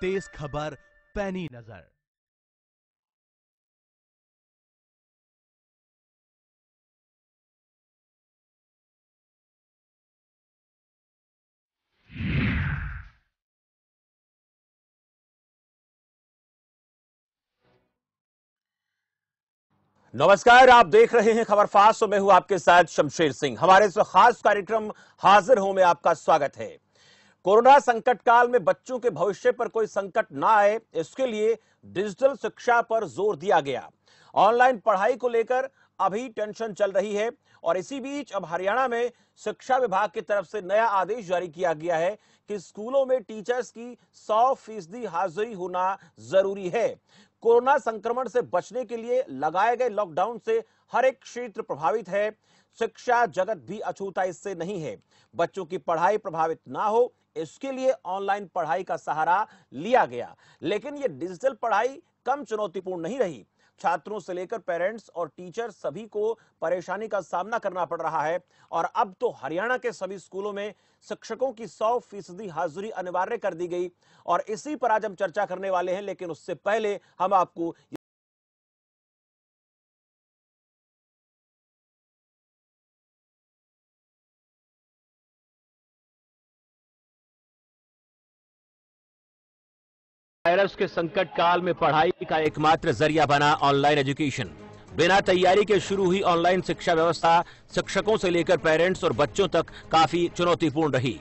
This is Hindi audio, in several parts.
तेज खबर पैनी नजर। नमस्कार, आप देख रहे हैं खबर फास्ट और मैं हूं आपके साथ शमशेर सिंह। हमारे इस खास कार्यक्रम हाजिर हूं में आपका स्वागत है। कोरोना संकट काल में बच्चों के भविष्य पर कोई संकट ना आए, इसके लिए डिजिटल शिक्षा पर जोर दिया गया। ऑनलाइन पढ़ाई को लेकर अभी टेंशन चल रही है और इसी बीच अब हरियाणा में शिक्षा विभाग की तरफ से नया आदेश जारी किया गया है कि स्कूलों में टीचर्स की 100% हाजिरी होना जरूरी है। कोरोना संक्रमण से बचने के लिए लगाए गए लॉकडाउन से हर एक क्षेत्र प्रभावित है। शिक्षा जगत भी अछूता इससे नहीं है। बच्चों की पढ़ाई प्रभावित ना हो, इसके लिए ऑनलाइन पढ़ाई का सहारा लिया गया। लेकिन यह डिजिटल पढ़ाई कम चुनौतीपूर्ण नहीं रही। छात्रों से लेकर पेरेंट्स और टीचर सभी को परेशानी का सामना करना पड़ रहा है और अब तो हरियाणा के सभी स्कूलों में शिक्षकों की 100% हाजिरी अनिवार्य कर दी गई और इसी पर आज हम चर्चा करने वाले हैं। लेकिन उससे पहले हम आपको वायरस के संकट काल में पढ़ाई का एकमात्र जरिया बना ऑनलाइन एजुकेशन। बिना तैयारी के शुरू हुई ऑनलाइन शिक्षा व्यवस्था शिक्षकों से लेकर पेरेंट्स और बच्चों तक काफी चुनौतीपूर्ण रही।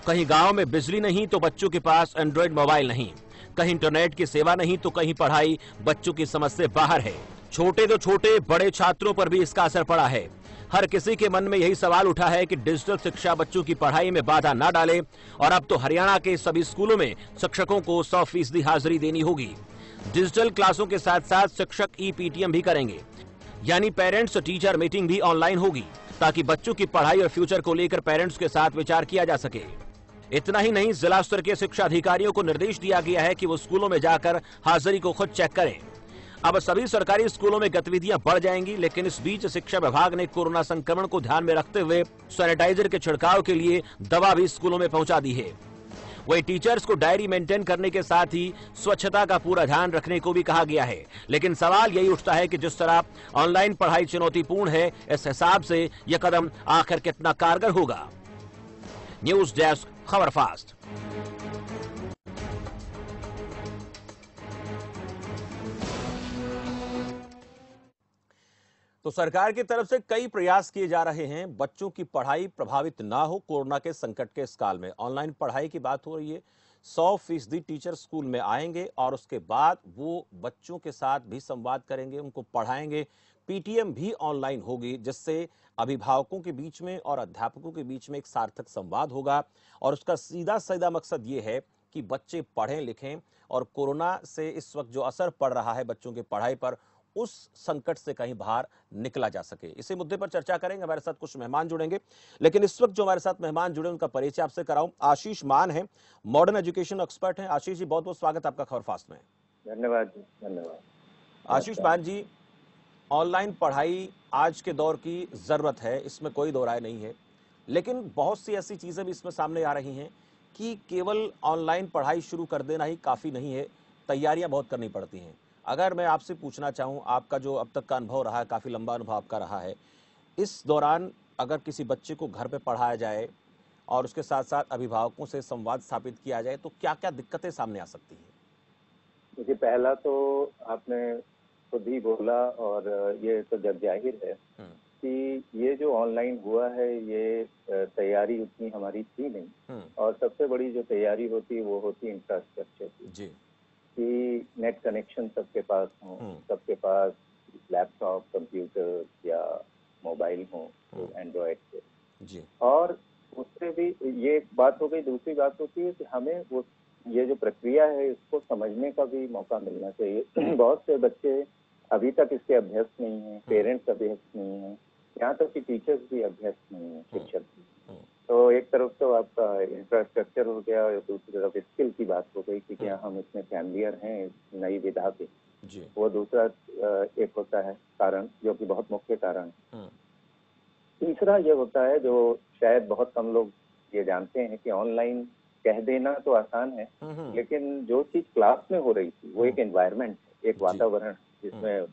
कहीं गांव में बिजली नहीं तो बच्चों के पास एंड्रॉइड मोबाइल नहीं, कहीं इंटरनेट की सेवा नहीं तो कहीं पढ़ाई बच्चों की समझ से बाहर है। छोटे तो छोटे, बड़े छात्रों पर भी इसका असर पड़ा है। हर किसी के मन में यही सवाल उठा है कि डिजिटल शिक्षा बच्चों की पढ़ाई में बाधा ना डाले और अब तो हरियाणा के सभी स्कूलों में शिक्षकों को 100% हाजिरी देनी होगी। डिजिटल क्लासों के साथ साथ शिक्षक ई-पीटीएम भी करेंगे, यानी पेरेंट्स टीचर मीटिंग भी ऑनलाइन होगी ताकि बच्चों की पढ़ाई और फ्यूचर को लेकर पेरेंट्स के साथ विचार किया जा सके। इतना ही नहीं, जिला स्तर के शिक्षा अधिकारियों को निर्देश दिया गया है कि वो स्कूलों में जाकर हाजिरी को खुद चेक करें। अब सभी सरकारी स्कूलों में गतिविधियां बढ़ जाएंगी, लेकिन इस बीच शिक्षा विभाग ने कोरोना संक्रमण को ध्यान में रखते हुए सैनिटाइजर के छिड़काव के लिए दवा भी स्कूलों में पहुंचा दी है। वहीं टीचर्स को डायरी मेंटेन करने के साथ ही स्वच्छता का पूरा ध्यान रखने को भी कहा गया है। लेकिन सवाल यही उठता है कि जिस तरह ऑनलाइन पढ़ाई चुनौतीपूर्ण है, इस हिसाब से यह कदम आखिर कितना कारगर होगा। न्यूज डेस्क, खबर फास्ट। तो सरकार की तरफ से कई प्रयास किए जा रहे हैं बच्चों की पढ़ाई प्रभावित ना हो। कोरोना के संकट के इस काल में ऑनलाइन पढ़ाई की बात हो रही है। 100% टीचर स्कूल में आएंगे और उसके बाद वो बच्चों के साथ भी संवाद करेंगे, उनको पढ़ाएंगे। पीटीएम भी ऑनलाइन होगी, जिससे अभिभावकों के बीच में और अध्यापकों के बीच में एक सार्थक संवाद होगा और उसका सीधा सीधा मकसद ये है कि बच्चे पढ़ें लिखें और कोरोना से इस वक्त जो असर पड़ रहा है बच्चों की पढ़ाई पर, उस संकट से कहीं बाहर निकला जा सके। इसी मुद्दे पर चर्चा करेंगे। हमारे साथ कुछ मेहमान जुड़ेंगे, लेकिन इस वक्त जो हमारे साथ मेहमान जुड़े उनका परिचय आपसे कराऊं। आशीष मान है, मॉडर्न एजुकेशन एक्सपर्ट हैं। आशीष जी, बहुत बहुत स्वागत आपका खबर फास्ट में। धन्यवाद जी, धन्यवाद। आशीष मान जी, ऑनलाइन पढ़ाई आज के दौर की जरूरत है, इसमें कोई दो राय नहीं है, लेकिन बहुत सी ऐसी चीजें भी इसमें सामने आ रही हैं कि केवल ऑनलाइन पढ़ाई शुरू कर देना ही काफी नहीं है, तैयारियां बहुत करनी पड़ती हैं। अगर मैं आपसे पूछना चाहूं, आपका जो अब तक का अनुभव रहा है, काफी लंबा अनुभव आपका रहा है, इस दौरान अगर किसी बच्चे को घर पे पढ़ाया जाए और उसके साथ साथ अभिभावकों से संवाद स्थापित किया जाए तो क्या क्या दिक्कतें सामने आ सकती हैं? देखिए, पहला तो आपने खुद ही बोला और ये तो जग जाहिर है कि ये जो ऑनलाइन हुआ है, ये तैयारी उतनी हमारी थी नहीं। और सबसे बड़ी जो तैयारी होती है वो होती है इंफ्रास्ट्रक्चर की जी, कि नेट कनेक्शन सबके पास हो, सबके पास लैपटॉप, कंप्यूटर या मोबाइल हो, एंड्रॉयड के जी। और उससे भी ये बात हो गई। दूसरी बात होती है कि हमें वो ये जो प्रक्रिया है इसको समझने का भी मौका मिलना चाहिए। बहुत से बच्चे अभी तक इसके अभ्यस्त नहीं है, पेरेंट्स अभ्यस्त नहीं है, यहाँ तक कि टीचर्स भी अभ्यस्त नहीं है, शिक्षक भी। तो एक तरफ तो आपका इंफ्रास्ट्रक्चर हो गया और दूसरी तरफ स्किल की बात हो गई कि क्या हम इसमें फैमिलियर हैं नई विधा के जी। वो दूसरा एक होता है कारण, जो कि बहुत मुख्य कारण। तीसरा ये होता है जो शायद बहुत कम लोग ये जानते हैं कि ऑनलाइन कह देना तो आसान है, लेकिन जो चीज क्लास में हो रही थी वो एक एनवायरनमेंट, एक वातावरण जिसमें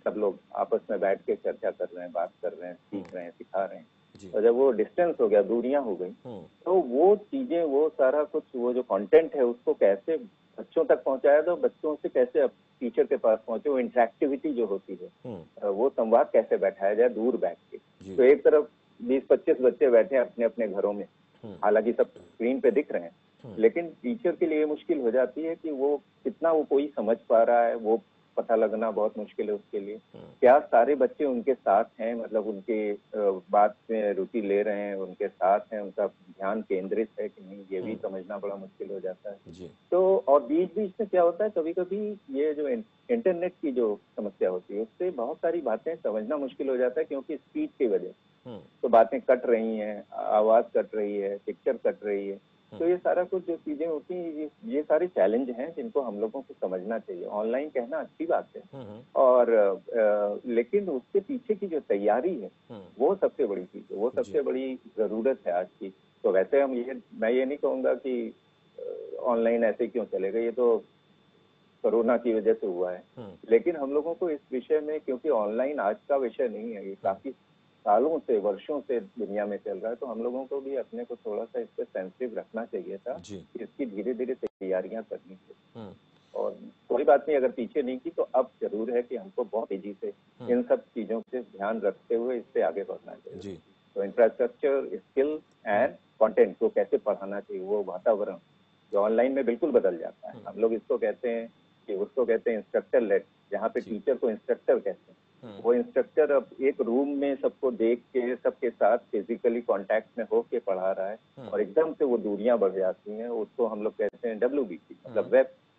सब लोग आपस में बैठ के चर्चा कर रहे हैं, बात कर रहे हैं, सीख रहे हैं, सिखा रहे हैं। और जब वो डिस्टेंस हो गया, दूरियां हो गई, तो वो चीजें, वो सारा कुछ, वो जो कंटेंट है उसको कैसे बच्चों तक पहुंचाया, तो बच्चों से कैसे अब टीचर के पास पहुंचे, वो इंटरेक्टिविटी जो होती है, वो संवाद कैसे बैठाया जाए दूर बैठ के। तो एक तरफ 20-25 बच्चे बैठे हैं अपने अपने घरों में, हालांकि सब स्क्रीन पे दिख रहे हैं, लेकिन टीचर के लिए ये मुश्किल हो जाती है कि वो कितना वो कोई समझ पा रहा है, वो पता लगना बहुत मुश्किल है उसके लिए। क्या सारे बच्चे उनके साथ हैं, मतलब उनके बात में रुचि ले रहे हैं, उनके साथ हैं, उनका ध्यान केंद्रित है कि नहीं, ये भी समझना बड़ा मुश्किल हो जाता है। तो और बीच बीच में क्या होता है, कभी कभी ये जो इंटरनेट की जो समस्या होती है उससे बहुत सारी बातें समझना मुश्किल हो जाता है, क्योंकि स्पीड की वजह से तो बातें कट रही हैं, आवाज कट रही है, पिक्चर कट रही है। तो ये सारा कुछ जो चीजें होती हैं, ये सारे चैलेंज हैं जिनको हम लोगों को समझना चाहिए। ऑनलाइन कहना अच्छी बात है, और लेकिन उसके पीछे की जो तैयारी है वो सबसे बड़ी चीज है, वो सबसे बड़ी जरूरत है आज की। तो वैसे मैं ये नहीं कहूंगा कि ऑनलाइन ऐसे क्यों चलेगा, ये तो कोरोना की वजह से हुआ है, लेकिन हम लोगों को इस विषय में, क्योंकि ऑनलाइन आज का विषय नहीं है, ये काफी सालों से, वर्षों से दुनिया में चल रहा है, तो हम लोगों को भी अपने को थोड़ा सा इस पर सेंसिटिव रखना चाहिए था, इसकी धीरे धीरे तैयारियां करनी चाहिए। और कोई बात नहीं, अगर पीछे नहीं की तो अब जरूर है कि हमको बहुत तेजी से इन सब चीजों से ध्यान रखते हुए इससे आगे बढ़ना चाहिए। तो इंफ्रास्ट्रक्चर, स्किल एंड कंटेंट को कैसे पढ़ाना चाहिए, वो वातावरण जो ऑनलाइन में बिल्कुल बदल जाता है। हम लोग इसको कहते हैं कि उसको कहते हैं इंस्ट्रक्टर लेड, जहाँ पे टीचर को इंस्ट्रक्टर कहते हैं। वो इंस्ट्रक्टर अब एक रूम में सबको देख के, सबके साथ फिजिकली कांटेक्ट में होके पढ़ा रहा है, और एकदम से वो दूरियां बढ़ जाती हैं, उसको हम लोग कहते हैं WBT, मतलब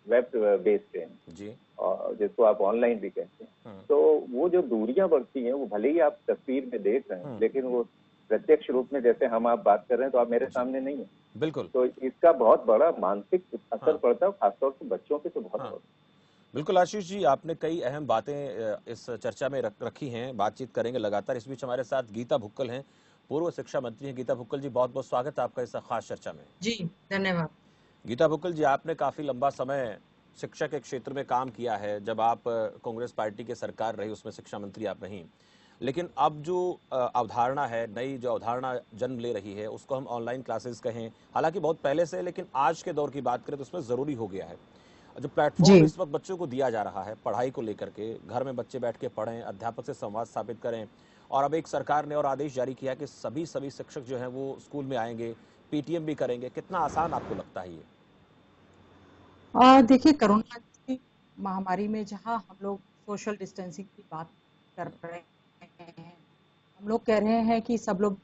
वेब बेस्ड ट्रेनिंग, और जिसको आप ऑनलाइन भी कहते हैं। तो वो जो दूरियां बढ़ती हैं, वो भले ही आप तस्वीर में देख रहे हैं, लेकिन वो प्रत्यक्ष रूप में, जैसे हम आप बात कर रहे हैं तो आप मेरे सामने नहीं है, बिल्कुल। तो इसका बहुत बड़ा मानसिक असर पड़ता है, खासतौर से बच्चों पे तो बहुत पड़ता है। बिल्कुल आशीष जी, आपने कई अहम बातें इस चर्चा में रखी हैं, बातचीत करेंगे लगातार। इस बीच हमारे साथ गीता भुक्कल हैं, पूर्व शिक्षा मंत्री हैं। गीता भुक्कल जी, बहुत बहुत स्वागत है आपका इस खास चर्चा में। जी धन्यवाद। गीता भुक्कल जी, आपने काफी लंबा समय शिक्षा के क्षेत्र में काम किया है। जब आप कांग्रेस पार्टी की सरकार रही, उसमें शिक्षा मंत्री आप रहीं, लेकिन अब जो अवधारणा है, नई जो अवधारणा जन्म ले रही है, उसको हम ऑनलाइन क्लासेस कहें, हालांकि बहुत पहले से, लेकिन आज के दौर की बात करें तो उसमें जरूरी हो गया है। जो प्लेटफॉर्म इस वक्त बच्चों को दिया जा रहा है पढ़ाई को लेकर के, घर में बच्चे बैठ के पढ़ें, अध्यापक से संवाद स्थापित करें, और अब एक सरकार ने और आदेश जारी किया है कि सभी शिक्षक जो हैं वो स्कूल में आएंगे, PTM भी करेंगे। कितना आसान आपको लगता है ये? देखिए, कोरोना की महामारी में जहां हम लोग सोशल डिस्टेंसिंग की बात कर रहे हैं, हम लोग कह रहे हैं कि सब लोग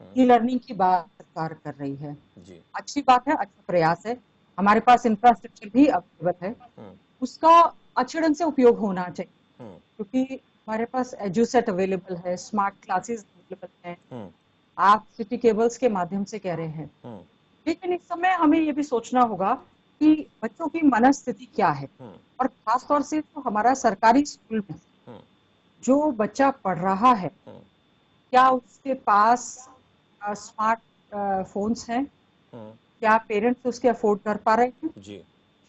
ई लर्निंग की बात सरकार कर रही है। अच्छी बात है, अच्छा प्रयास है। हमारे पास इंफ्रास्ट्रक्चर भी अवेलेबल है, उसका अच्छे ढंग से उपयोग होना चाहिए, क्योंकि हमारे पास एजुसेट अवेलेबल है, स्मार्ट क्लासेस अवेलेबल है, आप सिटी केबल्स के माध्यम से कह रहे हैं, लेकिन इस समय हमें ये भी सोचना होगा कि बच्चों की मनस्थिति क्या है, और खासतौर से तो हमारा सरकारी स्कूल में जो बच्चा पढ़ रहा है, क्या उसके पास स्मार्ट फोन्स हैं, क्या पेरेंट्स उसके अफोर्ड कर पा रहे हैं?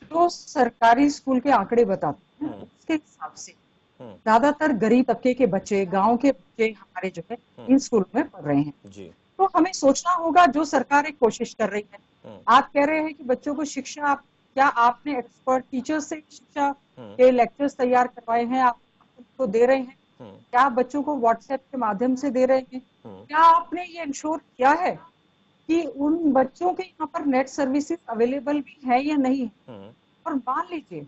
जो सरकारी स्कूल के आंकड़े बताते हैं उसके हिसाब से ज्यादातर गरीब तबके के बच्चे, गांव के बच्चे हमारे जो है इन स्कूल में पढ़ रहे हैं। तो हमें सोचना होगा, जो सरकार एक कोशिश कर रही है, आप कह रहे हैं कि बच्चों को शिक्षा, क्या आपने एक्सपर्ट टीचर से शिक्षा के लेक्चर्स तैयार करवाए हैं, आप उनको दे रहे हैं? क्या आप बच्चों को व्हाट्सएप के माध्यम से दे रहे हैं? क्या आपने ये इंश्योर किया है कि उन बच्चों के यहाँ पर नेट सर्विसेज अवेलेबल भी है या नहीं है? और मान लीजिए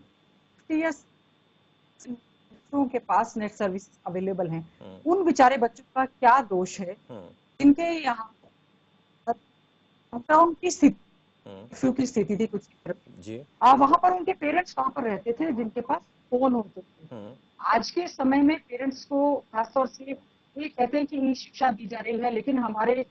बच्चों के पास नेट सर्विसेज अवेलेबल हैं, उन बेचारे बच्चों का क्या दोष है जिनके यहाँ लॉकडाउन की स्थिति थी कुछ वहां पर उनके पेरेंट्स वहां पर रहते थे जिनके पास फोन होते थे। आज के समय में पेरेंट्स को खासतौर से ये कहते हैं कि ई शिक्षा दी जा रही है, लेकिन हमारे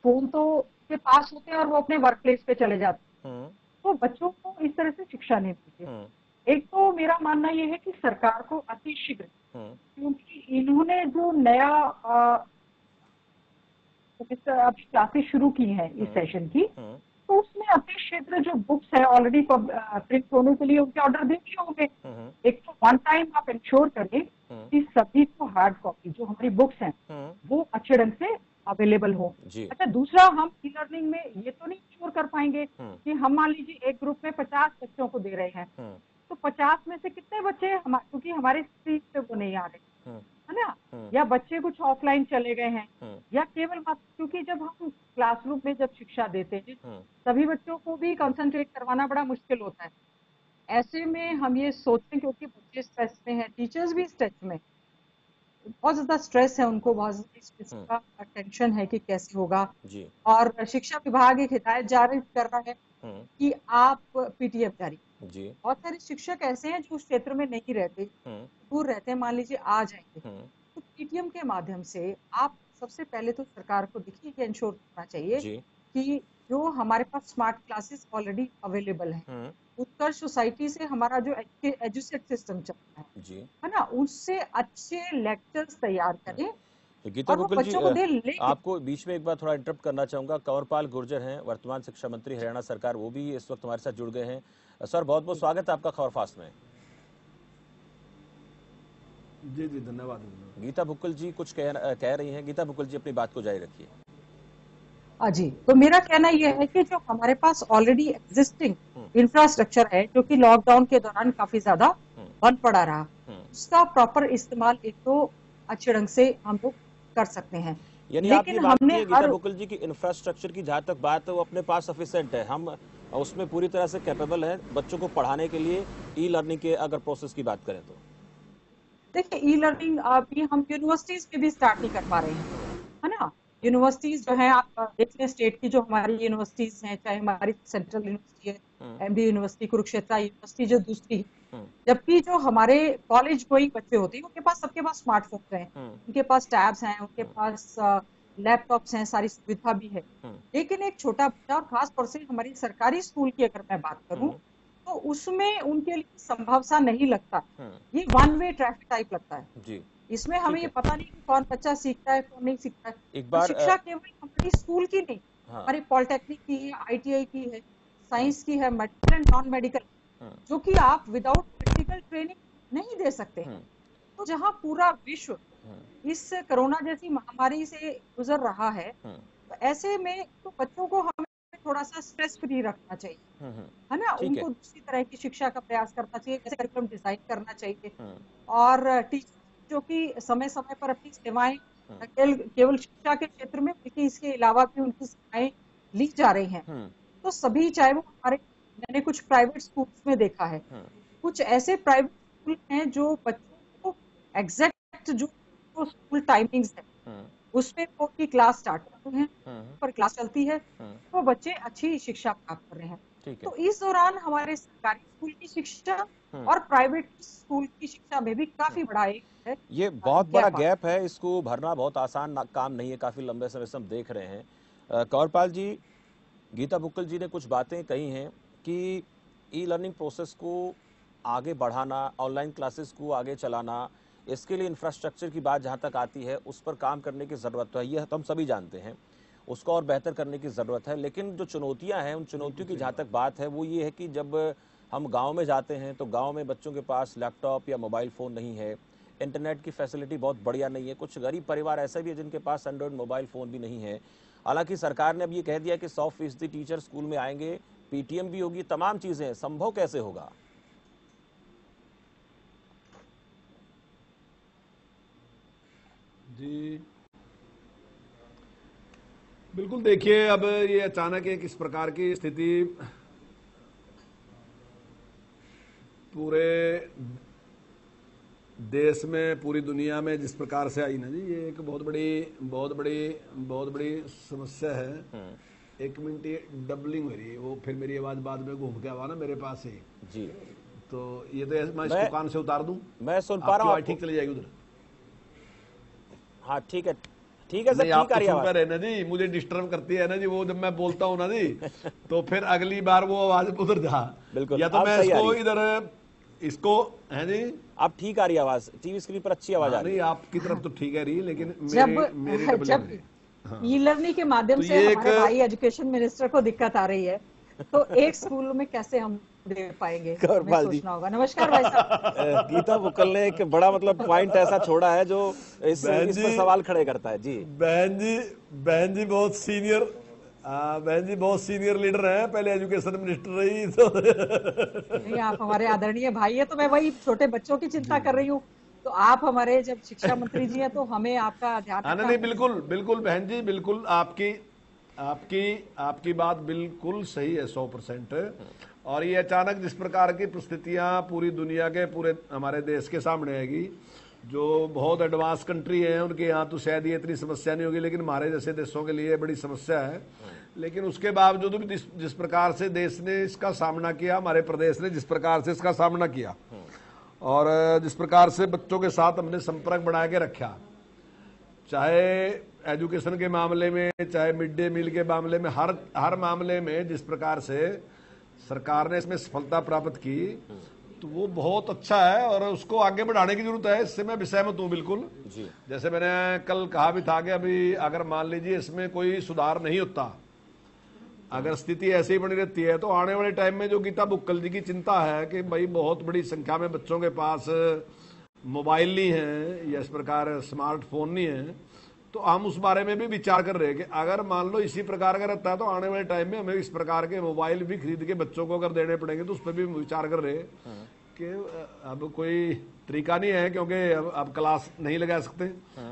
फोन तो के पास होते हैं और वो अपने वर्क प्लेस पे चले जाते हैं, तो बच्चों को इस तरह से शिक्षा नहीं मिलती। एक तो मेरा मानना ये है कि सरकार को अति शीघ्र, क्योंकि इन्होंने जो नया अभी क्लासेस शुरू की हैं इस सेशन की, तो उसमें अपने क्षेत्र जो बुक्स है ऑलरेडी प्रिंट होने के लिए उनके ऑर्डर दे दिए होंगे। एक तो वन टाइम आप इंश्योर करें कि सभी को हार्ड कॉपी जो हमारी बुक्स हैं वो अच्छे ढंग से अवेलेबल हो। अच्छा, दूसरा हम ई लर्निंग में ये तो नहीं इंश्योर कर पाएंगे कि हम मान लीजिए एक ग्रुप में 50 बच्चों को दे रहे हैं, तो 50 में से कितने बच्चे क्योंकि हमारे स्क्रीन पे वो नहीं आ रहे, है ना, या बच्चे कुछ ऑफलाइन चले गए हैं, या केवल क्योंकि जब हम क्लासरूम में जब शिक्षा देते हैं सभी बच्चों को भी कंसंट्रेट करवाना बड़ा मुश्किल होता है। ऐसे में हम ये सोचते हैं क्योंकि बच्चे स्ट्रेस में हैं, टीचर्स भी स्ट्रेस में, बहुत ज्यादा स्ट्रेस है उनको, बहुत ज्यादा टेंशन है कि कैसे होगा जी। और शिक्षा विभाग एक हिदायत जारी कर रहा है कि आप पीटीएम जारी जी। बहुत सारे शिक्षक ऐसे हैं जो उस क्षेत्र में नहीं रहते, दूर रहते हैं, मान लीजिए आ जाएंगे, तो पीटीएम के माध्यम से आप सबसे पहले तो सरकार को देखिए कि इंश्योर करना चाहिए कि जो हमारे पास स्मार्ट क्लासेस ऑलरेडी अवेलेबल हैं, उत्कर्ष सोसाइटी से हमारा जो एजुसेट सिस्टम चल रहा है ना, उससे अच्छे लेक्चर्स तैयार करें। तो गीता बुक्कल जी, आपको बीच में एक बार थोड़ा इंटरप्ट करना चाहूंगा। कंवरपाल गुर्जर हैं, वर्तमान शिक्षा मंत्री हरियाणा सरकार, वो भी इस वक्त हमारे साथ जुड़ गए हैं। सर, बहुत बहुत स्वागत है आपका खबरफास्ट में। जी जी, धन्यवाद। गीता बुक्कल जी कुछ कह रही हैं। गीता बुक्कल जी, अपनी बात को जारी रखिए। जी, तो मेरा कहना यह है कि जो हमारे पास ऑलरेडी एग्जिस्टिंग इंफ्रास्ट्रक्चर है जो कि लॉकडाउन के दौरान काफी ज्यादा बंद पड़ा रहा, उसका प्रॉपर इस्तेमाल एक तो अच्छे ढंग से हम लोग कर सकते हैं। यानी आपकी बात है गीता बुक्कल जी की इंफ्रास्ट्रक्चर की जहां तक बात है वो अपने पास सफिशिएंट है, हम उसमें पूरी तरह से कैपेबल है बच्चों को पढ़ाने के लिए। ई लर्निंग के अगर प्रोसेस की बात करें तो देखिए, ई लर्निंग अभी हम यूनिवर्सिटीज में भी स्टार्ट नहीं कर पा रहे हैं, है ना। यूनिवर्सिटीज जो है, आप देख लें स्टेट की जो हमारी यूनिवर्सिटीज हैं, चाहे हमारी सेंट्रल यूनिवर्सिटी है, एमडी यूनिवर्सिटी, कुरुक्षेत्र यूनिवर्सिटी जो दूसरी है, जबकि जो हमारे कॉलेज गोइंग बच्चे होते हैं उनके पास, सबके पास स्मार्टफोन हैं, उनके पास टैब्स हैं, उनके पास लैपटॉप्स हैं, सारी सुविधा भी है। लेकिन एक छोटा बच्चा, और खास तौर से हमारी सरकारी स्कूल की अगर मैं बात करूं तो उसमें उनके लिए संभव सा नहीं लगता, ये वन वे ट्रैफिक टाइप लगता है जी। इसमें हमें ये पता नहीं कि कौन बच्चा सीखता है कौन नहीं सीखता है। एक बार शिक्षा केवल हमारी स्कूल की नहीं, हमारी पॉलिटेक्निक की है, आईटीआई की है, साइंस की है, मेडिकल एंड नॉन मेडिकल, जो कि आप विदाउट प्रैक्टिकल ट्रेनिंग नहीं दे सकते। तो जहाँ पूरा विश्व इस कोरोना जैसी महामारी से गुजर रहा है, तो ऐसे में तो बच्चों को हमें थोड़ा सा स्ट्रेस फ्री रखना चाहिए, है ना, उनको दूसरी तरह की शिक्षा का प्रयास करना चाहिए, जैसे करिकुलम डिजाइन करना चाहिए, और टीचर जो कि समय समय पर अपनी सेवाएं केवल शिक्षा के क्षेत्र में बल्कि इसके अलावा भी उनकी सेवाएं ली जा रही हैं। तो सभी, चाहे वो हमारे, मैंने कुछ प्राइवेट स्कूल्स में देखा है, कुछ ऐसे प्राइवेट स्कूल हैं जो बच्चों को एग्जैक्ट जो स्कूल टाइमिंग्स है उसमें वो की क्लास स्टार्ट करते हैं, पर क्लास चलती है, तो बच्चे अच्छी शिक्षा प्राप्त कर रहे हैं। तो इस दौरान हमारे सरकारी स्कूल की शिक्षा और प्राइवेट स्कूल की शिक्षा में भी काफी बड़ा एक है, ये बहुत बड़ा गैप है, इसको भरना बहुत आसान काम नहीं है, काफी लंबे समय से हम देख रहे हैं। कंवरपाल जी, गीता बुक्कल जी ने कुछ बातें कही हैं कि ई लर्निंग प्रोसेस को आगे बढ़ाना, ऑनलाइन क्लासेस को आगे चलाना, इसके लिए इंफ्रास्ट्रक्चर की बात जहां तक आती है उस पर काम करने की ज़रूरत है, ये तो हम सभी जानते हैं, उसको और बेहतर करने की ज़रूरत है। लेकिन जो चुनौतियां हैं, उन चुनौतियों की जहां तक बात है वो ये है कि जब हम गांव में जाते हैं तो गांव में बच्चों के पास लैपटॉप या मोबाइल फ़ोन नहीं है, इंटरनेट की फैसिलिटी बहुत बढ़िया नहीं है, कुछ गरीब परिवार ऐसे भी है जिनके पास एंड्रॉइड मोबाइल फ़ोन भी नहीं है। हालांकि सरकार ने अब ये कह दिया कि 100% टीचर स्कूल में आएंगे, पीटीएम भी होगी, तमाम चीज़ें, संभव कैसे होगा? जी बिल्कुल, देखिए अब ये अचानक एक इस प्रकार की स्थिति पूरे देश में, पूरी दुनिया में जिस प्रकार से आई ना जी, ये एक बहुत बड़ी समस्या है। एक मिनट, ये डबलिंग हो रही है, वो फिर मेरी आवाज बाद में घूम के आवा ना मेरे पास ही जी, तो ये तो मैं इसको कान से उतार दूं, मैं सुन पा रहा हूँ, ठीक चली जाएगी उधर। हाँ ठीक है सर, ठीक आ रही है ना जी, मुझे डिस्टर्ब करती है ना जी वो, जब मैं बोलता हूँ ना जी तो फिर अगली बार वो आवाज उधर जा, बिल्कुल, या तो मैं इसको इधर इसको है जी। अब ठीक आ रही है आवाज, टीवी स्क्रीन पर अच्छी आवाज आ रही है। आपकी तरफ तो ठीक है रही, लेकिन ई लर्निंग के माध्यम तो से हमारे भाई एजुकेशन मिनिस्टर को दिक्कत आ रही है, तो एक स्कूल में कैसे हम दे पाएंगे, हमें सोचना होगा। नमस्कार भाई साहब। गीता बुक्कल ने एक बड़ा मतलब पॉइंट ऐसा छोड़ा है जो इस पर सवाल खड़े करता है। जी बहन जी बहुत सीनियर, बहन जी बहुत सीनियर लीडर हैं, पहले एजुकेशन मिनिस्टर रही तो नहीं, आप हमारे आदरणीय भाई है, तो मैं वही छोटे बच्चों की चिंता कर रही हूँ। तो आप हमारे जब शिक्षा मंत्री जी हैं तो हमें आपका ध्यान रखना। नहीं, बिल्कुल बिल्कुल बहन जी, बिल्कुल आपकी आपकी आपकी बात बिल्कुल सही है 100%। और ये अचानक जिस प्रकार की परिस्थितियां पूरी दुनिया के, पूरे हमारे देश के सामने आएगी, जो बहुत एडवांस कंट्री है उनके यहाँ तो शायद ये इतनी समस्या नहीं होगी, लेकिन हमारे जैसे देशों के लिए बड़ी समस्या है। लेकिन उसके बावजूद भी जिस प्रकार से देश ने इसका सामना किया, हमारे प्रदेश ने जिस प्रकार से इसका सामना किया, और जिस प्रकार से बच्चों के साथ हमने संपर्क बना के रखा, चाहे एजुकेशन के मामले में, चाहे मिड डे मील के मामले में, हर मामले में जिस प्रकार से सरकार ने इसमें सफलता प्राप्त की, तो वो बहुत अच्छा है और उसको आगे बढ़ाने की जरूरत है। इससे मैं भी सहमत हूँ बिल्कुल जी। जैसे मैंने कल कहा भी था कि अभी अगर मान लीजिए इसमें कोई सुधार नहीं होता, अगर स्थिति ऐसी ही बनी रहती है, तो आने वाले टाइम में जो गीता बुक्कल जी की चिंता है कि भाई बहुत बड़ी संख्या में बच्चों के पास मोबाइल नहीं है या इस प्रकार स्मार्टफोन नहीं है, तो हम उस बारे में भी विचार कर रहे हैं कि अगर मान लो इसी प्रकार का रहता है तो आने वाले टाइम में हमें इस प्रकार के मोबाइल भी खरीद के बच्चों को अगर देने पड़ेंगे, तो उस पर भी विचार कर रहे हैं कि अब कोई तरीका नहीं है, क्योंकि अब क्लास नहीं लगा सकते।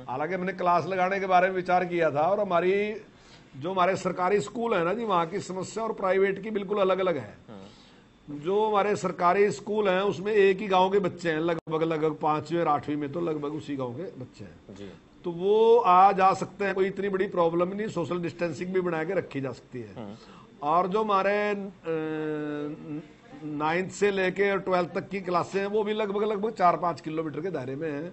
हालांकि मैंने क्लास लगाने के बारे में विचार किया था, और हमारे सरकारी स्कूल है ना जी, वहाँ की समस्या और प्राइवेट की बिल्कुल अलग अलग है। जो हमारे सरकारी स्कूल हैं उसमें एक ही गांव के बच्चे हैं, लगभग 5वीं और 8वीं में तो लगभग उसी गांव के बच्चे हैं जी। तो वो आ जा सकते हैं, कोई इतनी बड़ी प्रॉब्लम नहीं, सोशल डिस्टेंसिंग भी बना के रखी जा सकती है। और जो हमारे 9th से लेके 12th तक की क्लासें हैं, वो भी लगभग 4-5 किलोमीटर के दायरे में हैं,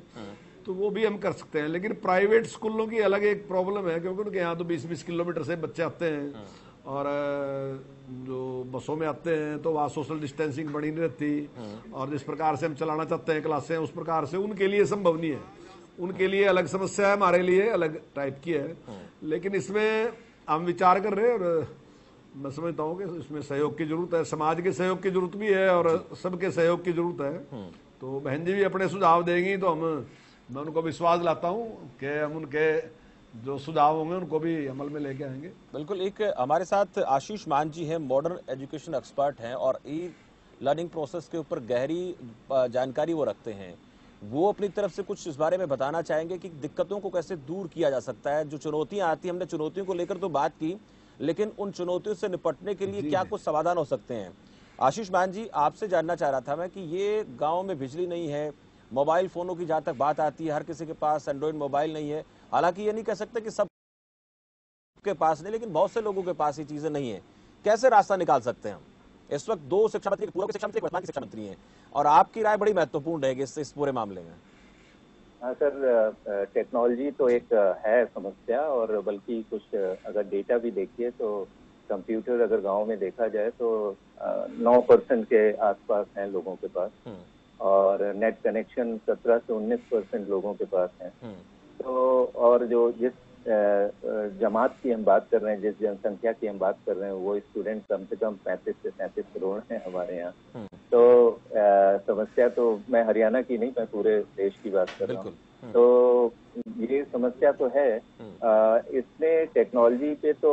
तो वो भी हम कर सकते हैं। लेकिन प्राइवेट स्कूलों की अलग एक प्रॉब्लम है, क्योंकि उनके यहाँ तो 20-20 किलोमीटर से बच्चे आते हैं, और जो बसों में आते हैं तो वहाँ सोशल डिस्टेंसिंग बनी नहीं रहती, और जिस प्रकार से हम चलाना चाहते हैं क्लासें, उस प्रकार से उनके लिए संभव नहीं है। उनके लिए अलग समस्या है, हमारे लिए अलग टाइप की है। लेकिन इसमें हम विचार कर रहे हैं, और मैं समझता हूँ कि इसमें सहयोग की जरूरत है, समाज के सहयोग की जरूरत भी है, और सबके सहयोग की जरूरत है। तो बहन जी भी अपने सुझाव देंगी, तो मैं उनको विश्वास दिलाता हूँ कि हम उनके जो सुझाव होंगे उनको भी अमल में लेके आएंगे। बिल्कुल। एक हमारे साथ आशीष मान जी हैं, मॉडर्न एजुकेशन एक्सपर्ट हैं, और ई लर्निंग प्रोसेस के ऊपर गहरी जानकारी वो रखते हैं। वो अपनी तरफ से कुछ इस बारे में बताना चाहेंगे कि दिक्कतों को कैसे दूर किया जा सकता है, जो चुनौतियां आती हैं। हमने चुनौतियों को लेकर तो बात की, लेकिन उन चुनौतियों से निपटने के लिए क्या कुछ समाधान हो सकते हैं। आशीष मान जी, आपसे जानना चाह रहा था मैं कि ये गाँव में बिजली नहीं है, मोबाइल फोनों की जहाँ तक बात आती है, हर किसी के पास एंड्रॉइड मोबाइल नहीं है। हालांकि ये नहीं कह सकते कि सब के पास नहीं, लेकिन बहुत से लोगों के पास ये चीजें नहीं है। कैसे रास्ता निकाल सकते हैं हम? इस वक्त 2 शिक्षा मंत्री, पूर्व के शिक्षा मंत्री, वर्तमान के शिक्षा मंत्री हैं, और आपकी राय बड़ी महत्वपूर्ण रहेगी इस पूरे मामले में। हाँ सर, टेक्नोलॉजी तो एक है समस्या, और बल्कि कुछ अगर डेटा भी देखिए तो कंप्यूटर अगर गांव में देखा जाए तो 9% के आसपास हैं लोगों के पास, और नेट कनेक्शन 17 से 19% लोगों के पास है। तो और जो जिस जमात की हम बात कर रहे हैं, जिस जनसंख्या की हम बात कर रहे हैं, वो स्टूडेंट कम से कम 35 से 37 करोड़ हैं हमारे यहाँ। तो समस्या तो मैं हरियाणा की नहीं, मैं पूरे देश की बात कर रहा हूँ। तो ये समस्या तो है। इसमें टेक्नोलॉजी पे तो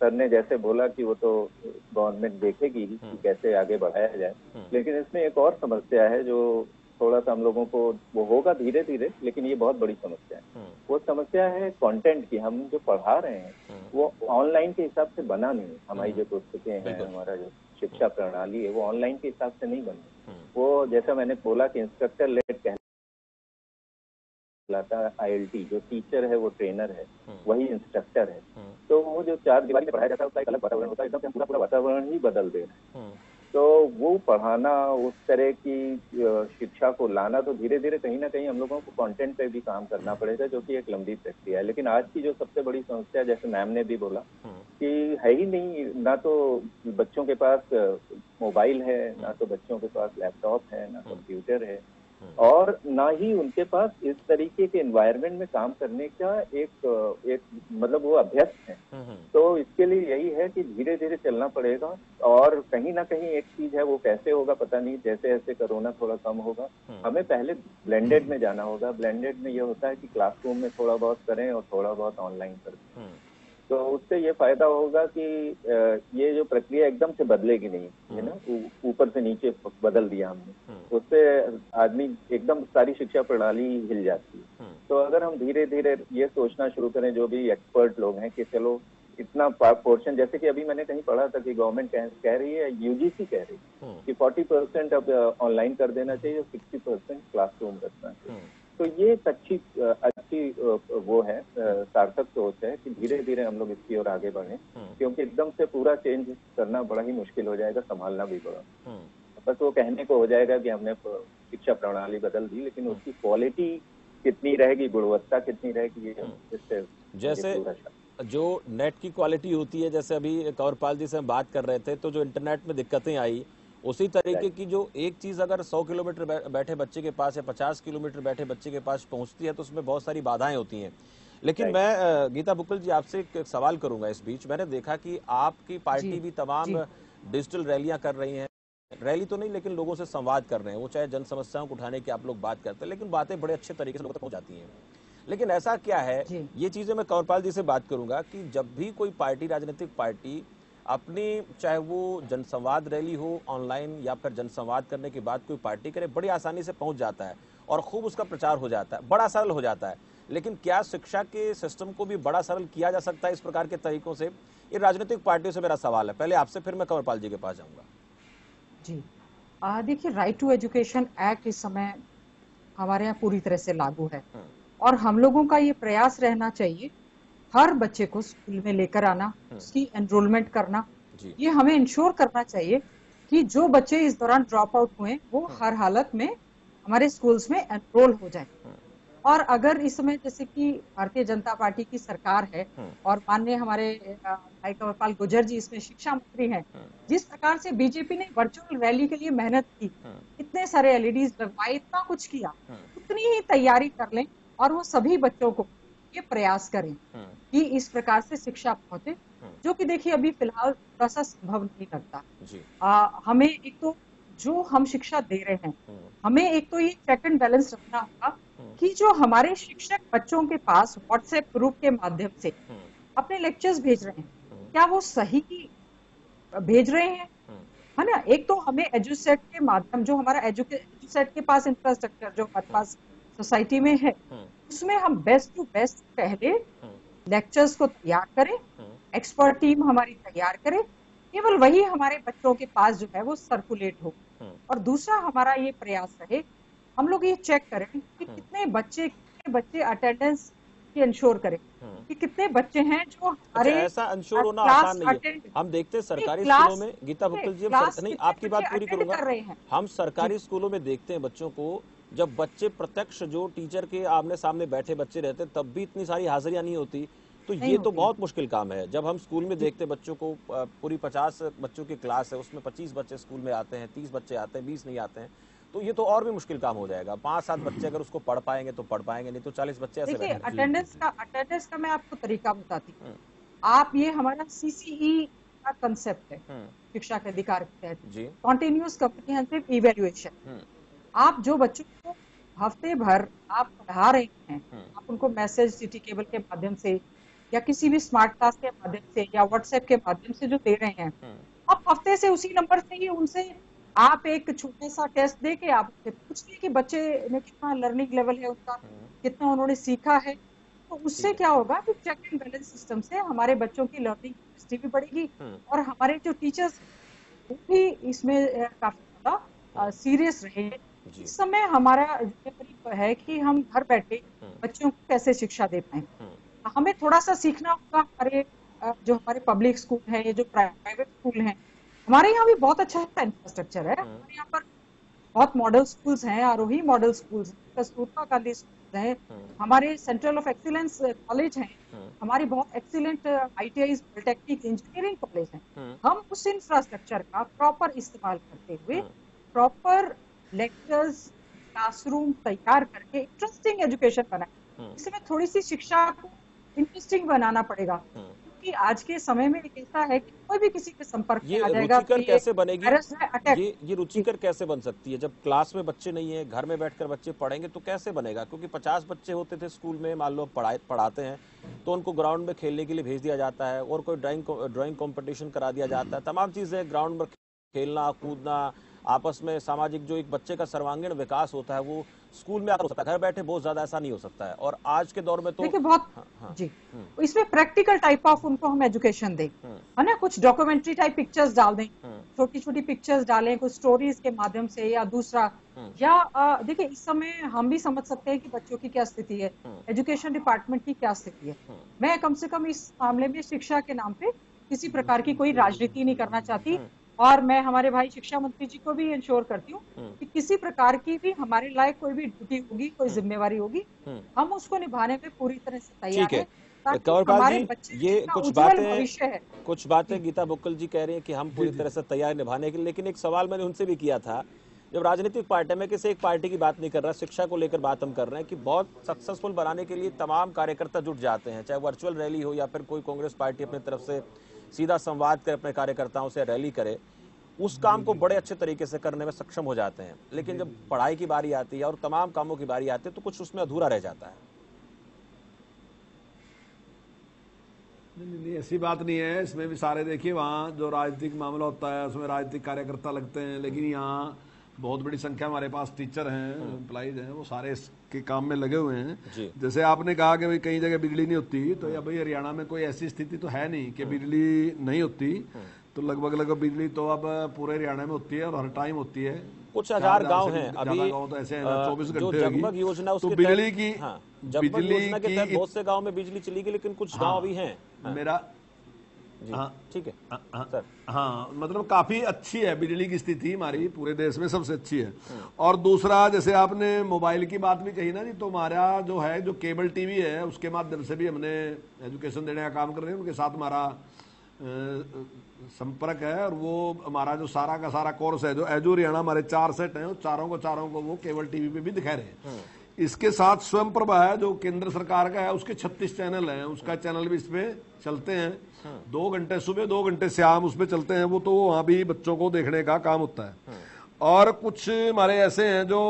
सर ने जैसे बोला कि वो तो गवर्नमेंट देखेगी कि कैसे आगे बढ़ाया जाए, लेकिन इसमें एक और समस्या है जो थोड़ा सा हम लोगों को, वो होगा धीरे धीरे, लेकिन ये बहुत बड़ी समस्या है। वो समस्या है कंटेंट की। हम जो पढ़ा रहे हैं वो ऑनलाइन के हिसाब से बना नहीं। हमारी जो पुस्तकें हैं, हमारा जो शिक्षा प्रणाली है, वो ऑनलाइन के हिसाब से नहीं बनी। वो जैसा मैंने बोला कि इंस्ट्रक्टर लेड कहलाता है, ILT जो टीचर है वो ट्रेनर है, वही इंस्ट्रक्टर है। तो वो जो 4 दीवारी में पढ़ाया जाता है उसका एक अलग वातावरण होता है, एकदम से पूरा वातावरण ही बदल दे रहा है। तो वो पढ़ाना, उस तरह की शिक्षा को लाना, तो धीरे धीरे कहीं ना कहीं हम लोगों को कंटेंट पे भी काम करना पड़ेगा, जो कि एक लंबी प्रक्रिया है। लेकिन आज की जो सबसे बड़ी समस्या, जैसे मैम ने भी बोला कि है ही नहीं, ना तो बच्चों के पास मोबाइल है, ना तो बच्चों के पास लैपटॉप है, ना कंप्यूटर है, और ना ही उनके पास इस तरीके के एनवायरनमेंट में काम करने का एक मतलब वो अभ्यस्त है। तो इसके लिए यही है कि धीरे धीरे चलना पड़ेगा, और कहीं ना कहीं एक चीज है, वो कैसे होगा पता नहीं, जैसे जैसे कोरोना थोड़ा कम होगा हमें पहले ब्लेंडेड में जाना होगा। ब्लेंडेड में ये होता है कि क्लासरूम में थोड़ा बहुत करें और थोड़ा बहुत ऑनलाइन करें, तो उससे ये फायदा होगा कि ये जो प्रक्रिया एकदम से बदलेगी नहीं, है ना, ऊपर से नीचे बदल दिया हमने, उससे आदमी एकदम सारी शिक्षा प्रणाली हिल जाती है। तो अगर हम धीरे धीरे ये सोचना शुरू करें, जो भी एक्सपर्ट लोग हैं, कि चलो इतना पोर्शन, जैसे कि अभी मैंने कहीं पढ़ा था कि गवर्नमेंट कह रही है, यूजीसी कह रही है कि 40% अब ऑनलाइन कर देना चाहिए और 60% क्लासरूम रखना चाहिए। तो ये एक अच्छी वो है, सार्थक सोच है कि धीरे धीरे हम लोग इसकी ओर आगे बढ़ें, क्योंकि एकदम से पूरा चेंज करना बड़ा ही मुश्किल हो जाएगा, संभालना भी बड़ा। बस वो कहने को हो जाएगा कि हमने शिक्षा प्रणाली बदल दी, लेकिन उसकी क्वालिटी कितनी रहेगी, गुणवत्ता कितनी रहेगी, ये इससे जैसे जो नेट की क्वालिटी होती है, जैसे अभी कंवरपाल जी से हम बात कर रहे थे, तो जो इंटरनेट में दिक्कतें आई, उसी तरीके की जो एक चीज अगर 100 किलोमीटर बैठे बच्चे के पास या 50 किलोमीटर बैठे बच्चे के पास पहुंचती है, तो उसमें बहुत सारी बाधाएं होती हैं। लेकिन मैं गीता बुक्कल जी आपसे एक सवाल करूंगा इस बीच। मैंने देखा कि आपकी पार्टी भी तमाम डिजिटल रैलियां कर रही है, रैली तो नहीं लेकिन लोगों से संवाद कर रहे हैं, वो चाहे जन समस्याओं को उठाने की आप लोग बात करते हैं, लेकिन बातें बड़े अच्छे तरीके से लोगों तक पहुंच जाती हैं। लेकिन ऐसा क्या है, ये चीजें मैं कंवरपाल जी से बात करूंगा कि जब भी कोई पार्टी, राजनीतिक पार्टी अपनी, चाहे वो जनसंवाद रैली हो ऑनलाइन या फिर जनसंवाद करने के बाद कोई पार्टी करे, बड़ी आसानी से पहुंच जाता है और खूब उसका प्रचार हो जाता है, बड़ा सरल हो जाता है। लेकिन क्या शिक्षा के सिस्टम को भी बड़ा सरल किया जा सकता है इस प्रकार के तरीकों से? ये राजनीतिक पार्टियों से मेरा सवाल है, पहले आपसे, फिर मैं कंवरपाल जी के पास जाऊंगा। जी, देखिए, राइट टू एजुकेशन एक्ट इस समय हमारे यहाँ पूरी तरह से लागू है, और हम लोगों का ये प्रयास रहना चाहिए हर बच्चे को स्कूल में लेकर आना, उसकी एनरोलमेंट करना। ये हमें इंश्योर करना चाहिए कि जो बच्चे इस दौरान ड्रॉप आउट हुए वो हर हालत में हमारे स्कूल्स में एनरोल हो जाए। और अगर इस समय जैसे कि भारतीय जनता पार्टी की सरकार है और माननीय हमारे भाई कंवरपाल गुर्जर जी इसमें शिक्षा मंत्री हैं, जिस प्रकार से बीजेपी ने वर्चुअल रैली के लिए मेहनत की, इतने सारे एलईडीज लगवाए, इतना कुछ किया, उतनी ही तैयारी कर लें और वो सभी बच्चों को ये प्रयास करें कि इस प्रकार से शिक्षा पहुंचे, जो कि देखिए अभी फिलहाल थोड़ा सा संभव नहीं लगता। हमें एक तो जो हम शिक्षा दे रहे हैं, हमें एक तो ये चेक एंड बैलेंस रखना होगा कि जो हमारे शिक्षक बच्चों के पास व्हाट्सएप ग्रुप के माध्यम से अपने लेक्चर्स भेज रहे हैं, क्या वो सही भेज रहे हैं, है ना। एक तो हमें एजुसेट के माध्यम, जो हमारा एजुसेट के पास इंफ्रास्ट्रक्चर जो हमारे पास सोसाइटी में है, उसमें हम बेस्ट टू बेस्ट पहले लेक्चर्स को तैयार करें, एक्सपर्ट टीम हमारी तैयार करे, केवल वही हमारे बच्चों के पास जो है वो सर्कुलेट हो। और दूसरा हमारा ये प्रयास रहे, हम लोग ये चेक करें कि कितने बच्चे अटेंडेंस की इंश्योर करें कि कितने बच्चे हैं जो हमारे ऐसा इंश्योर होना आसान नहीं है। हम देखते हैं सरकारी स्कूलों में, गीता बुक्कल जी, नहीं आपकी बात पूरी करूंगा, हम सरकारी स्कूलों में देखते हैं बच्चों को, जब बच्चे प्रत्यक्ष जो टीचर के आमने सामने बैठे बच्चे रहते तब भी इतनी सारी हाजिरियां नहीं होती, तो ये तो बहुत मुश्किल काम है। जब हम स्कूल में देखते बच्चों को, पूरी 50 बच्चों की क्लास है, उसमें 25 बच्चे स्कूल में आते हैं, 30 बच्चे आते हैं, 20 नहीं आते हैं, तो ये तो और भी मुश्किल काम हो जाएगा। 5-7 बच्चे अगर उसको पढ़ पाएंगे तो पढ़ पाएंगे, नहीं तो 40 बच्चे ऐसे बैठे। अटेंडेंस का मैं आपको तरीका बताती हूँ। आप, ये हमारा CCE का कंसेप्ट है शिक्षा के अधिकार के तहत, कॉन्टिन्यूअस कॉम्प्रिहेंसिव इवैल्यूएशन। आप जो बच्चों को हफ्ते भर आप पढ़ा रहे हैं, आप उनको मैसेज सिटी केबल के माध्यम से या किसी भी स्मार्ट क्लास के माध्यम से या व्हाट्सएप के माध्यम से जो दे रहे हैं, आप हफ्ते से उसी नंबर से ही उनसे आप एक छोटा सा टेस्ट दे के आप पूछिए कि बच्चे ने कितना लर्निंग लेवल है उनका, कितना उन्होंने सीखा है। तो उससे क्या होगा कि चेक एंड बैलेंस सिस्टम से हमारे बच्चों की लर्निंग कैपेसिटी भी बढ़ेगी और हमारे जो टीचर्स वो भी इसमें काफी ज्यादा सीरियस रहे। इस समय हमारा जिम्मेदारी है कि हम घर बैठे बच्चों को कैसे शिक्षा दे पाए। हमें थोड़ा सा सीखना होगा, हमारे जो हमारे पब्लिक स्कूल है, ये जो प्राइवेट स्कूल हैं, हमारे यहाँ भी बहुत अच्छा इंफ्रास्ट्रक्चर है। हमारे यहाँ पर बहुत मॉडल स्कूल्स हैं, Arohi model schools, Kasturba Gandhi schools हैं, हमारे सेंट्रल ऑफ एक्सीलेंस कॉलेज हैं, हमारी बहुत excellent ITI polytechnic engineering college हैं। हम उस इंफ्रास्ट्रक्चर का प्रॉपर इस्तेमाल करते हुए प्रॉपर लेक्चर्स, क्लासरूम तैयार करके इंटरेस्टिंग एजुकेशन बनाए। इसमें थोड़ी सी शिक्षा को इंटरेस्टिंग बनाना पड़ेगा, क्योंकि आज के समय में एक ऐसा है कि कोई भी किसी के संपर्क में ये आ जाएगा तो रुचिकर कैसे बनेगी? वायरस है, अटैक। ये रुचिकर कैसे बन सकती है? जब क्लास में बच्चे नहीं है, घर में बैठकर बच्चे पढ़ेंगे तो कैसे बनेगा? क्योंकि 50 बच्चे होते थे स्कूल में, मान लो पढ़ाते हैं तो उनको ग्राउंड में खेलने के लिए भेज दिया जाता है, और कोई ड्राइंग कंपटीशन करा दिया जाता है, तमाम चीजें ग्राउंड में खेलना कूदना, आपस में सामाजिक जो एक बच्चे का सर्वांगीण विकास होता है वो स्कूल में आकर हो सकता है। घर बैठे बहुत ज्यादा ऐसा नहीं हो सकता है, और आज के दौर में तो देखिए बहुत जी इसमें प्रैक्टिकल टाइप ऑफ उनको हम एजुकेशन दें, है ना, कुछ डॉक्यूमेंट्री टाइप पिक्चर्स डाल दें, छोटी छोटी पिक्चर्स डालें कुछ स्टोरीज के माध्यम से, या दूसरा या देखिए इस समय हम भी समझ सकते हैं कि बच्चों की क्या स्थिति है, एजुकेशन डिपार्टमेंट की क्या स्थिति है। मैं कम से कम इस मामले में शिक्षा के नाम पे किसी प्रकार की कोई राजनीति नहीं करना चाहती, और मैं हमारे भाई शिक्षा मंत्री जी को भी इंश्योर करती हूँ कि किसी प्रकार की भी हमारे लायक कोई भी ड्यूटी होगी, कोई जिम्मेवारी होगी, हम उसको निभाने में पूरी तरह से तैयार हैं। कंवरपाल जी, ये कुछ बातें गीता बुक्कल जी कह रही हैं कि हम पूरी तरह से तैयार निभाने के लिए, लेकिन एक सवाल मैंने उनसे भी किया था, जब राजनीतिक पार्टी में किसी एक पार्टी की बात नहीं कर रहा, शिक्षा को लेकर बात हम कर रहे हैं कि बहुत सक्सेसफुल बनाने के लिए तमाम कार्यकर्ता जुट जाते हैं, चाहे वर्चुअल रैली हो या फिर कोई कांग्रेस पार्टी अपनी तरफ से सीधा संवाद कर अपने कार्यकर्ताओं से रैली करे, उस काम को बड़े अच्छे तरीके से करने में सक्षम हो जाते हैं। लेकिन जब पढ़ाई की बारी आती है और तमाम कामों की बारी आती है तो कुछ उसमें अधूरा रह जाता है। नहीं, ऐसी बात नहीं है। इसमें भी सारे देखिए, वहाँ जो राजनीतिक मामला होता है उसमें राजनीतिक कार्यकर्ता लगते हैं, लेकिन यहाँ बहुत बड़ी संख्या हमारे पास टीचर हैं, एम्प्लॉइज हैं, वो सारे इसके काम में लगे हुए हैं। जैसे आपने कहा कि भाई कई जगह बिजली नहीं होती, तो या भाई हरियाणा में कोई ऐसी स्थिति तो है नहीं कि बिजली नहीं होती, तो लगभग बिजली तो अब पूरे हरियाणा में होती है और हर टाइम होती है। कुछ हजार गांव हैं अभी, गांव तो ऐसे हैं 24 घंटे जगमग योजना उसके बिजली की जगमग योजना के तहत बहुत से गांव में बिजली चली गई, लेकिन कुछ गांव भी हैं। मेरा ठीक है सर, हाँ, मतलब काफी अच्छी है बिजली की स्थिति, हमारी पूरे देश में सबसे अच्छी है। और दूसरा, जैसे आपने मोबाइल की बात भी कही ना जी, तो हमारा जो है जो केबल टीवी है उसके माध्यम से भी हमने एजुकेशन देने का काम कर रहे हैं, उनके साथ हमारा संपर्क है, और वो हमारा जो सारा का सारा कोर्स है, जो एजू हरियाणा हमारे 4 सेट हैं, चारों को वो केबल टीवी पे भी दिखा रहे हैं। इसके साथ स्वयं प्रभा है जो केंद्र सरकार का है, उसके 36 चैनल हैं, उसका चैनल भी इसमें चलते हैं, 2 घंटे सुबह 2 घंटे शाम उसमें चलते हैं, वो तो वहाँ भी बच्चों को देखने का काम होता है। और कुछ हमारे ऐसे हैं जो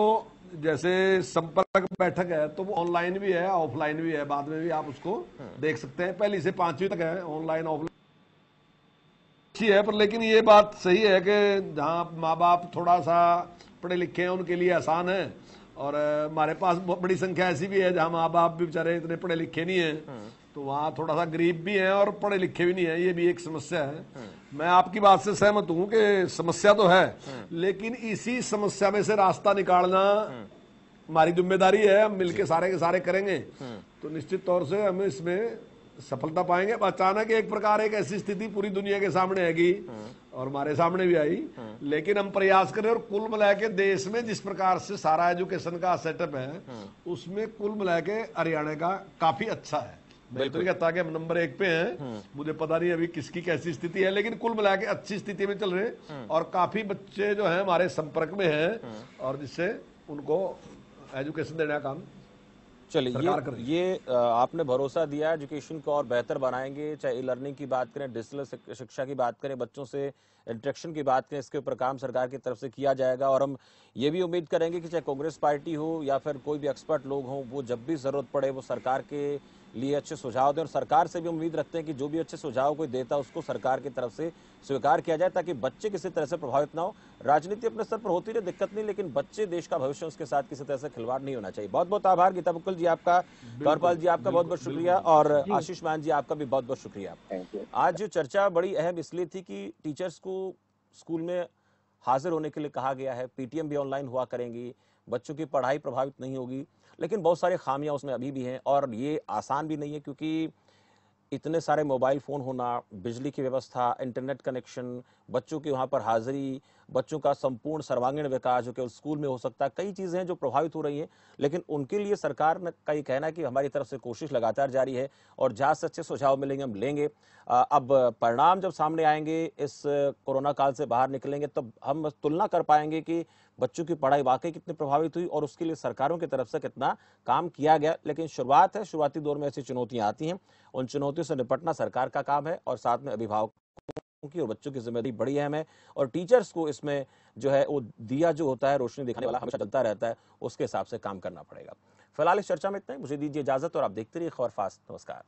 जैसे संपर्क बैठक है, तो वो ऑनलाइन भी है ऑफलाइन भी है, बाद में भी आप उसको देख सकते हैं, 1 से 5वीं तक है, ऑनलाइन ऑफलाइन अच्छी है। पर लेकिन ये बात सही है कि जहाँ माँ बाप थोड़ा सा पढ़े लिखे हैं उनके लिए आसान है, और हमारे पास बहुत बड़ी संख्या ऐसी भी है जहाँ माँ बाप भी बेचारे इतने पढ़े लिखे नहीं है, तो वहाँ थोड़ा सा गरीब भी है और पढ़े लिखे भी नहीं है, ये भी एक समस्या है। मैं आपकी बात से सहमत हूँ कि समस्या तो है, लेकिन इसी समस्या में से रास्ता निकालना हमारी जिम्मेदारी है। हम मिलकर सारे के सारे करेंगे तो निश्चित तौर से हम इसमें सफलता पाएंगे। अचानक एक प्रकार एक ऐसी स्थिति पूरी दुनिया के सामने आएगी, और हमारे सामने भी आई, लेकिन हम प्रयास करें, और कुल मिला के देश में जिस प्रकार से सारा एजुकेशन का सेटअप है, उसमें कुल मिला के हरियाणा का काफी अच्छा है। मैं तो नहीं कहता कि हम नंबर 1 पे हैं, मुझे पता नहीं अभी किसकी कैसी स्थिति है, लेकिन कुल मिला के अच्छी स्थिति में चल रहे हैं, और काफी बच्चे जो है हमारे संपर्क में हैं, और जिससे उनको एजुकेशन देने का काम चलिए। ये आपने भरोसा दिया एजुकेशन को और बेहतर बनाएंगे, चाहे ई लर्निंग की बात करें, डिजिटल शिक्षा की बात करें, बच्चों से इंटरेक्शन की बात करें, इसके ऊपर काम सरकार की तरफ से किया जाएगा। और हम ये भी उम्मीद करेंगे कि चाहे कांग्रेस पार्टी हो या फिर कोई भी एक्सपर्ट लोग हों, वो जब भी जरूरत पड़े वो सरकार के लिए अच्छे सुझाव दें, और सरकार से भी उम्मीद रखते हैं कि जो भी अच्छे सुझाव कोई देता है उसको सरकार की तरफ से स्वीकार किया जाए, ताकि बच्चे किसी तरह से प्रभावित ना हो। राजनीति अपने स्तर पर होती रहे, दिक्कत नहीं, लेकिन बच्चे देश का भविष्य, उसके साथ किसी तरह से खिलवाड़ नहीं होना चाहिए। बहुत बहुत आभार गीता बुक्कल जी आपका, कंवरपाल जी आपका बहुत बहुत शुक्रिया, और आशीष मान जी आपका भी बहुत बहुत शुक्रिया। आज जो चर्चा बड़ी अहम इसलिए थी कि टीचर्स को स्कूल में हाजिर होने के लिए कहा गया है, पीटीएम भी ऑनलाइन हुआ करेंगी, बच्चों की पढ़ाई प्रभावित नहीं होगी, लेकिन बहुत सारी खामियां उसमें अभी भी हैं, और ये आसान भी नहीं है, क्योंकि इतने सारे मोबाइल फ़ोन होना, बिजली की व्यवस्था, इंटरनेट कनेक्शन, बच्चों की वहाँ पर हाजिरी, बच्चों का संपूर्ण सर्वांगीण विकास जो केवल स्कूल में हो सकता है, कई चीजें हैं जो प्रभावित हो रही हैं, लेकिन उनके लिए सरकार का ये कहना है कि हमारी तरफ से कोशिश लगातार जारी है और जहां से अच्छे सुझाव मिलेंगे हम लेंगे। अब परिणाम जब सामने आएंगे, इस कोरोना काल से बाहर निकलेंगे, तब हम तुलना कर पाएंगे कि बच्चों की पढ़ाई वाकई कितनी प्रभावित हुई और उसके लिए सरकारों की तरफ से कितना काम किया गया। लेकिन शुरुआत है, शुरुआती दौर में ऐसी चुनौतियां आती हैं, उन चुनौतियों से निपटना सरकार का काम है और साथ में अभिभावकों की और बच्चों की जिम्मेदारी बड़ी अहम है और टीचर्स को इसमें जो है वो दिया जो होता है, रोशनी दिखाने वाला हमेशा जलता रहता है, उसके हिसाब से काम करना पड़ेगा। फिलहाल इस चर्चा में इतना ही, मुझे दीजिए इजाजत और आप देखते रहिए खबर फास्ट। नमस्कार।